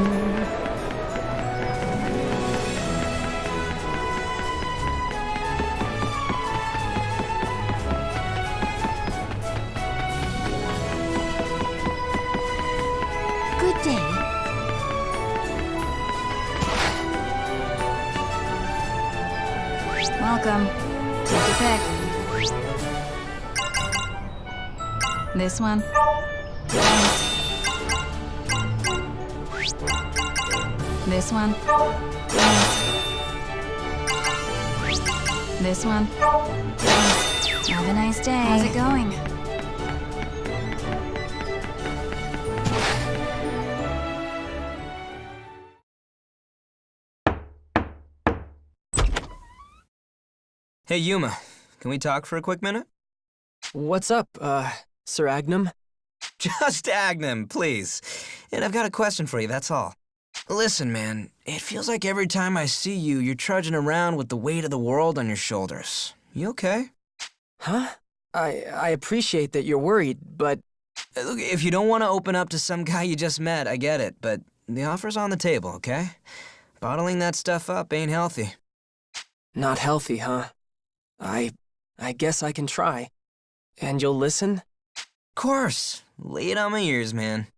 Good day. Welcome. Take your pick. This one. Thanks. This one. Thanks. This one. Thanks. Have a nice day. How's it going? Hey, Yuma. Can we talk for a quick minute? What's up, Sir Agnum? Just Agnum, please. And I've got a question for you, that's all. Listen, man, it feels like every time I see you, you're trudging around with the weight of the world on your shoulders. You okay? Huh? I appreciate that you're worried, but... Look, if you don't want to open up to some guy you just met, I get it, but the offer's on the table, okay? Bottling that stuff up ain't healthy. Not healthy, huh? I guess I can try. And you'll listen? Of course. Lay it on my ears, man.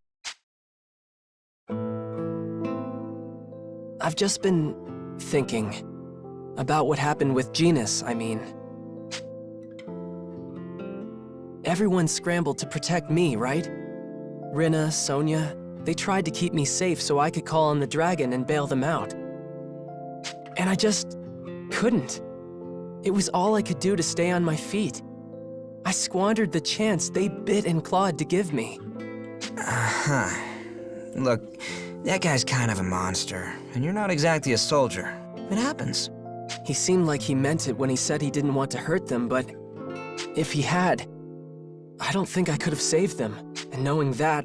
I've just been thinking about what happened with Genus, I mean. Everyone scrambled to protect me, right? Rinna, Sonia, they tried to keep me safe so I could call on the dragon and bail them out. And I just couldn't. It was all I could do to stay on my feet. I squandered the chance they bit and clawed to give me. Uh-huh. Look, that guy's kind of a monster, and you're not exactly a soldier. It happens. He seemed like he meant it when he said he didn't want to hurt them, but if he had, I don't think I could have saved them. And knowing that,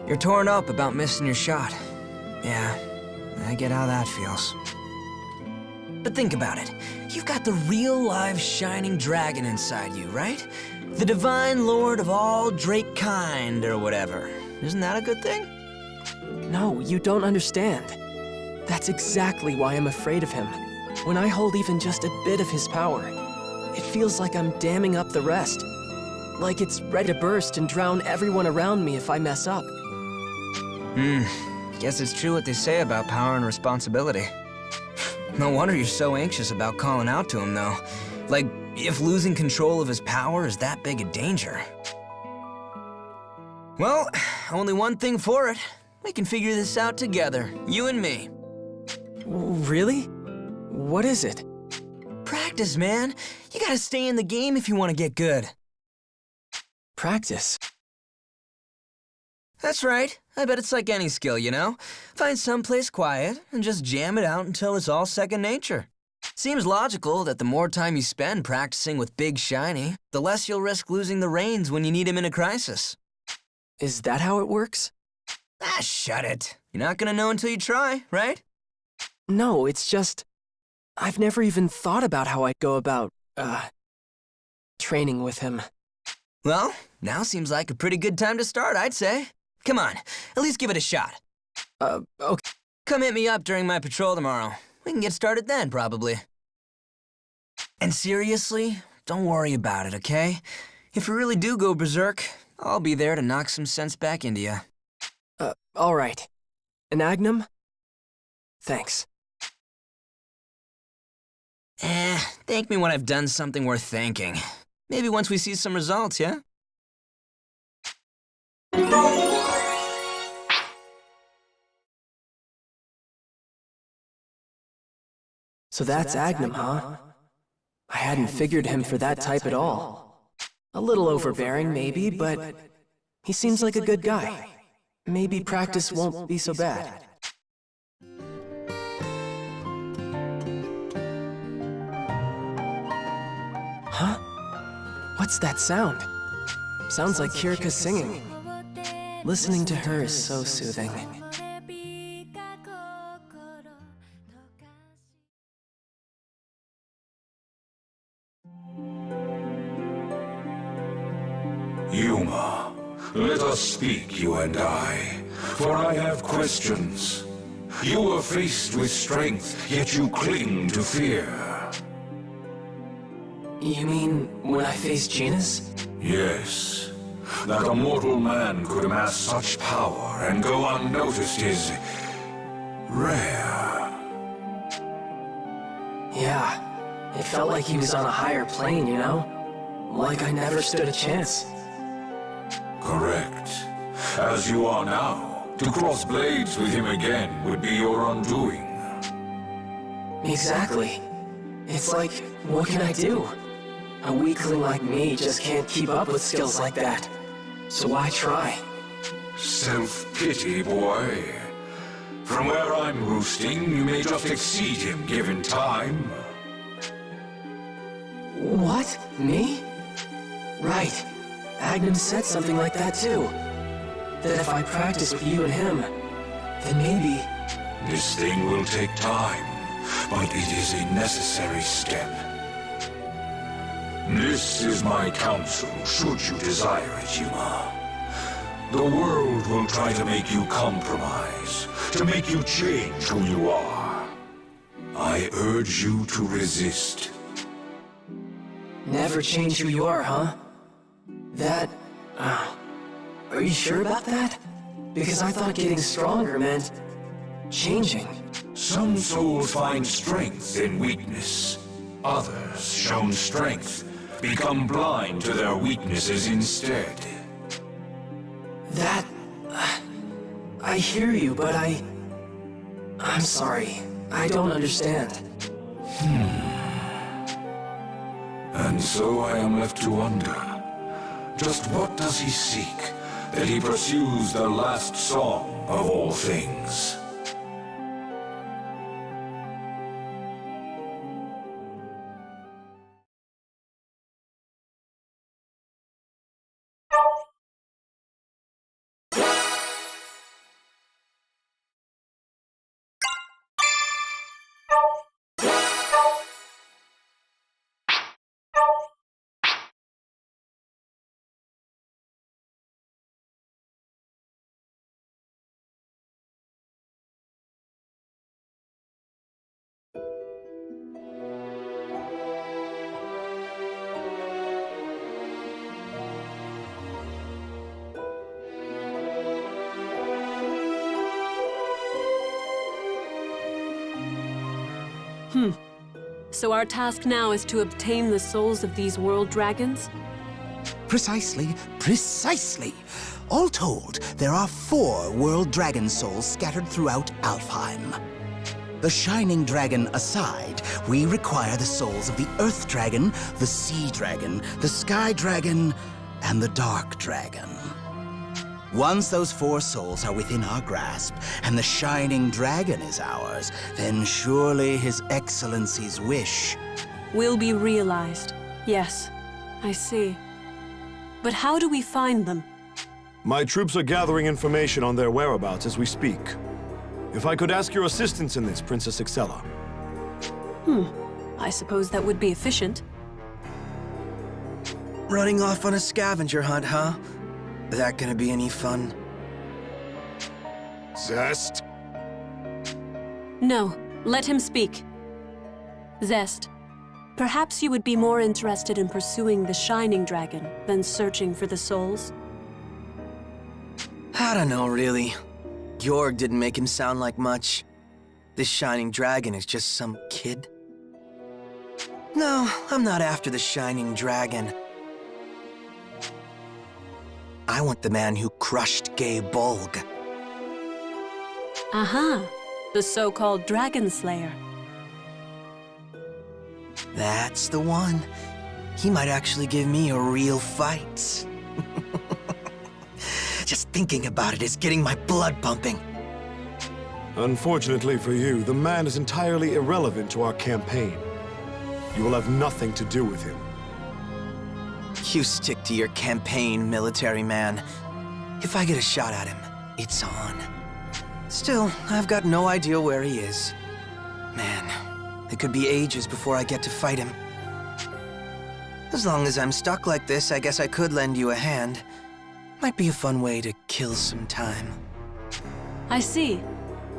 You're torn up about missing your shot. Yeah, I get how that feels. But think about it. You've got the real live shining dragon inside you, right? The divine lord of all Drake kind, or whatever. Isn't that a good thing? No, you don't understand. That's exactly why I'm afraid of him. When I hold even just a bit of his power, it feels like I'm damming up the rest. Like it's ready to burst and drown everyone around me if I mess up. Guess it's true what they say about power and responsibility. No wonder you're so anxious about calling out to him, though. Like, if losing control of his power is that big a danger. Well, only one thing for it. We can figure this out together, you and me. Really? What is it? Practice, man. You gotta stay in the game if you want to get good. Practice. That's right. I bet it's like any skill, you know? Find someplace quiet and just jam it out until it's all second nature. Seems logical that the more time you spend practicing with Big Shiny, the less you'll risk losing the reins when you need him in a crisis. Is that how it works? Ah, shut it. You're not gonna know until you try, right? No, it's just... I've never even thought about how I'd go about, training with him. Well, now seems like a pretty good time to start, I'd say. Come on, at least give it a shot. Okay. Come hit me up during my patrol tomorrow. We can get started then, probably. And seriously, don't worry about it, okay? If you really do go berserk, I'll be there to knock some sense back into you. All right. An Agnum? Thanks. Thank me when I've done something worth thanking. Maybe once we see some results, yeah? So that's Agnum, huh? I hadn't figured him for that type at all. A little overbearing, maybe, but he seems like a good guy. Maybe practice won't be so bad. Huh? What's that sound? Sounds like Kirika singing. Listening to her is so soothing. Yuma, Let us speak, you and I, for I have questions. You are faced with strength, yet you cling to fear. You mean when I face Genus? Yes. That a mortal man could amass such power and go unnoticed is rare. Yeah, it felt like he was on a higher plane, you know? Like I never stood a chance. Correct. As you are now, to cross blades with him again would be your undoing. Exactly. It's like, what can I do? A weakling like me just can't keep up with skills like that. So why try? Self-pity, boy. From where I'm roosting, you may just exceed him given time. What? Me? Right. Agnum said something like that too. That if I practice with you and him, then maybe... This thing will take time, but it is a necessary step. This is my counsel, should you desire it, Yuma. The world will try to make you compromise, to make you change who you are. I urge you to resist. Never change who you are, huh? That... are you sure about that? Because I thought getting stronger meant... changing. Some souls find strength in weakness. Others, shown strength, become blind to their weaknesses instead. That... I hear you, but I'm sorry. I don't understand. And so I am left to wonder, just what does he seek, that he pursues the last song of all things? So our task now is to obtain the souls of these world dragons? Precisely, precisely. All told, there are 4 world dragon souls scattered throughout Alfheim. The Shining Dragon aside, we require the souls of the Earth Dragon, the Sea Dragon, the Sky Dragon, and the Dark Dragon. Once those 4 souls are within our grasp, and the Shining Dragon is ours, then surely His Excellency's wish Will be realized. Yes, I see. But how do we find them? My troops are gathering information on their whereabouts as we speak. If I could ask your assistance in this, Princess Excella. I suppose that would be efficient. Running off on a scavenger hunt, huh? That gonna be any fun? Zest? No, let him speak. Zest, perhaps you would be more interested in pursuing the Shining Dragon than searching for the souls? I don't know, really. Georg didn't make him sound like much. This Shining Dragon is just some kid. No, I'm not after the Shining Dragon. I want the man who crushed Gay Bolg. Aha, the so-called Dragon Slayer. That's the one. He might actually give me a real fight. Just thinking about it is getting my blood pumping. Unfortunately for you, the man is entirely irrelevant to our campaign. You will have nothing to do with him. You stick to your campaign, military man. If I get a shot at him, it's on. Still, I've got no idea where he is. Man, it could be ages before I get to fight him. As long as I'm stuck like this, I guess I could lend you a hand. Might be a fun way to kill some time. I see.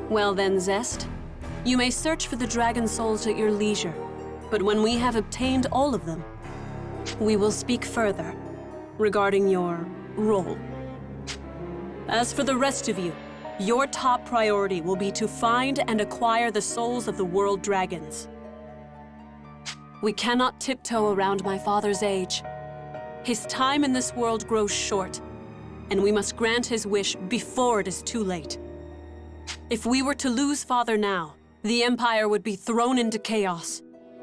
Well then, Zest. You may search for the dragon souls at your leisure. But when we have obtained all of them, we will speak further regarding your role. As for the rest of you, your top priority will be to find and acquire the souls of the world dragons. We cannot tiptoe around my father's age. His time in this world grows short, and we must grant his wish before it is too late. If we were to lose Father now, the Empire would be thrown into chaos,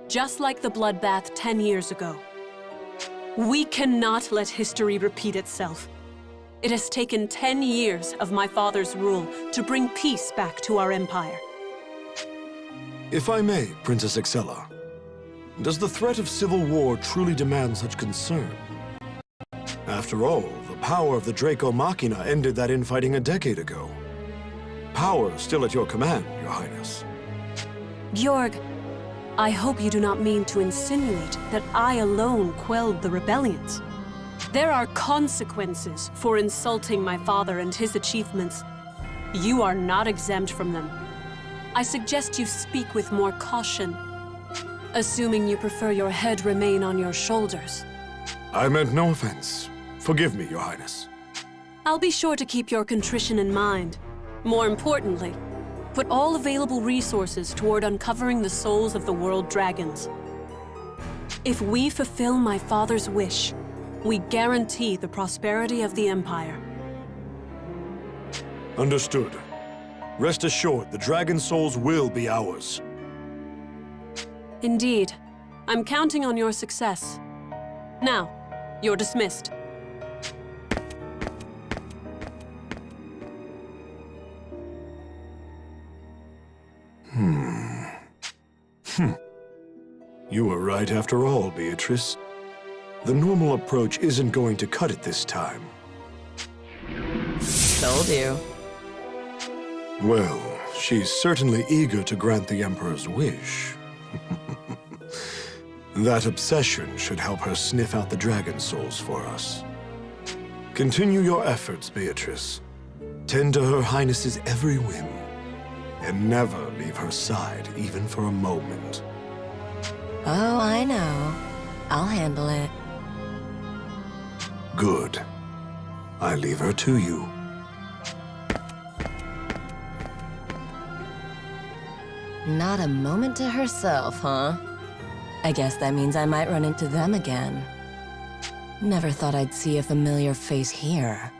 just like the bloodbath 10 years ago. We cannot let history repeat itself. It has taken 10 years of my father's rule to bring peace back to our empire. If I may, Princess Excella, does the threat of civil war truly demand such concern? After all, the power of the Draco Machina ended that infighting a decade ago. Power still at your command, Your Highness. Georg, I hope you do not mean to insinuate that I alone quelled the rebellions. There are consequences for insulting my father and his achievements. You are not exempt from them. I suggest you speak with more caution, assuming you prefer your head remain on your shoulders. I meant no offense. Forgive me, Your Highness. I'll be sure to keep your contrition in mind. More importantly, put all available resources toward uncovering the souls of the world dragons. If we fulfill my father's wish, we guarantee the prosperity of the Empire. Understood. Rest assured, the dragon souls will be ours. Indeed. I'm counting on your success. Now, you're dismissed. You were right after all, Beatrice. The normal approach isn't going to cut it this time. Told you. Well, she's certainly eager to grant the Emperor's wish. That obsession should help her sniff out the dragon souls for us. Continue your efforts, Beatrice. Tend to Her Highness's every whim, and never leave her side even for a moment. Oh, I know. I'll handle it. Good. I leave her to you. Not a moment to herself, huh? I guess that means I might run into them again. Never thought I'd see a familiar face here.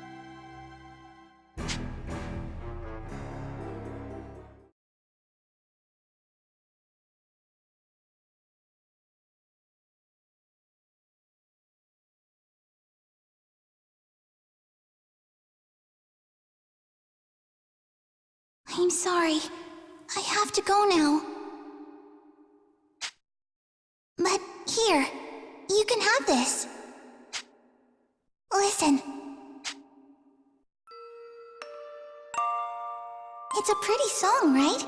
I'm sorry. I have to go now. But here, you can have this. Listen. It's a pretty song, right?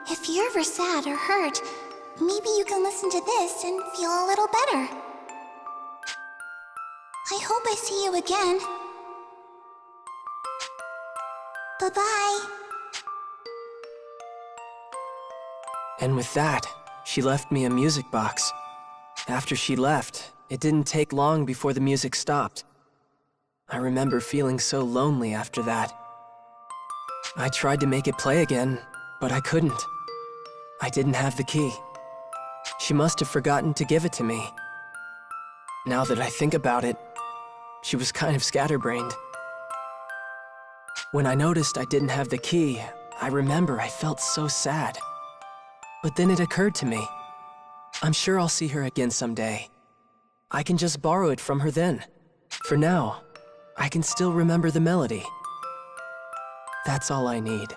If you're ever sad or hurt, maybe you can listen to this and feel a little better. I hope I see you again. Bye-bye. And with that, she left me a music box. After she left, it didn't take long before the music stopped. I remember feeling so lonely after that. I tried to make it play again, but I couldn't. I didn't have the key. She must have forgotten to give it to me. Now that I think about it, she was kind of scatterbrained. When I noticed I didn't have the key, I remember I felt so sad. But then it occurred to me. I'm sure I'll see her again someday. I can just borrow it from her then. For now, I can still remember the melody. That's all I need.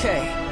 Okay,